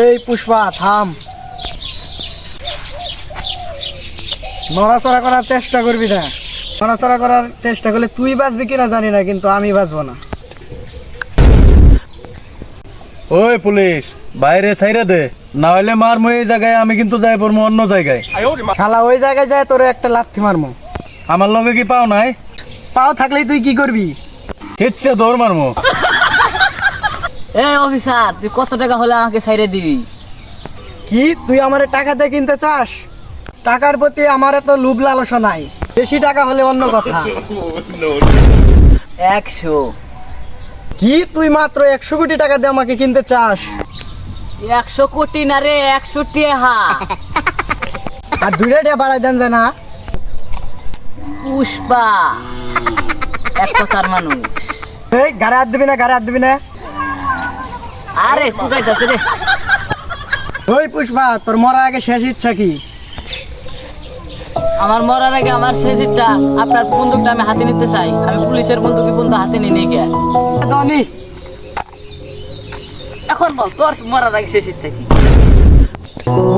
এই পুষ্পা থাম, নড়াচড়া করার চেষ্টা করবি না। নড়াচড়া করার চেষ্টা করলে তুই বাঁচবি কিনা জানি না, কিন্তু আমি বাঁচবো না। ওই পুলিশ, বাইরে ছাইরা দে, না হলে মারমু এই জায়গায়, আমি কিন্তু যাই পড়মু অন্য জায়গায়। শালা ওই জায়গায় যায় তোরে একটা লাথি মারমু। আমার লগে কি পাও নাই? পাও থাকলেই তুই কি করবি? ইচ্ছে দৌড় মারমু। এই অফিসার, তুই কত টাকা হলে আমাকে ছাইরে দিবি? কি তুই আমারে টাকা দিয়ে কিনতে চাস? টাকার প্রতি আমার এত লোভ লালসা নাই, বেশি টাকা হলে অন্য কথা। 100। কি তুই মাত্র 100 কোটি টাকা দিয়ে আমাকে কিনতে চাস? 100 কোটি না রে, 100 টাকা। আর 2 টাকা বাড়াই দেন যায় না? পুষ্পা এক কথার মানুষ। এই গাড়ি হাত দিবি না, গাড়ি হাত দিবি না। আরে শুকাইতেছে রে। ওই পুষ্পা, তোর মরার আগে শেষ ইচ্ছা কি? আমার মরার আগে আমার শেষ ইচ্ছা, আপনার বন্দুকটা আমি হাতে নিতে চাই। আমি পুলিশের বন্দুকই বন্ধু হাতে নিয়ে গিয়ে। ধনী এখন বল, তোর মরার আগে শেষ ইচ্ছা কি?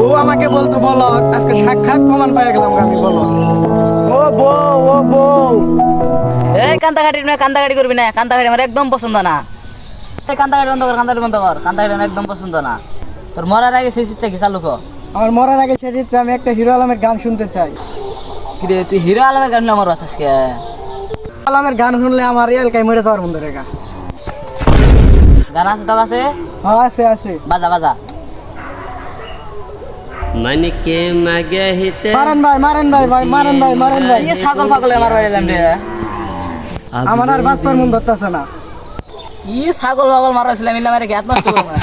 ও আমাকে বলতো বলো, আজকে সাক্ষাৎ প্রমাণ পাই গেলাম। আমি বলো ও বউ, ও বউ। এই কান্দাঘাটি না, কান্দাঘাটি করবি না। কান্দাঘাটি আমার একদম পছন্দ না। এই কান্দাঘাটি বন্ধ কর, কান্দাঘাটি বন্ধ কর। কান্দাঘাটি আমার একদম পছন্দ না। তোর মরার আগে শেষ ইচ্ছা কি? চালু কর। আমার মরার আগে শেষ ইচ্ছা, আমি একটা হিরো আলমের গান শুনতে চাই। কিরে তুই হিরো আলমের গান আমার বাসাস কে? আলমের গান শুনলে আমার এলাকায় মরে যাওয়ার বন্ধু রেখা। গান আছে তোর কাছে? হ্যাঁ আছে আছে। বাজা বাজা। मन के मगहिते মারেন ভাই, মারেন ভাই, ভাই মারেন ভাই, মারেন ভাই। এই ছাগল পাগল আমার এলাম রে। আমার আর বাঁচবার মন ধরতেছে না। ই ছাগল পাগল মারাছিলাম, ইলাম রে, জ্ঞাত নষ্ট করবো না।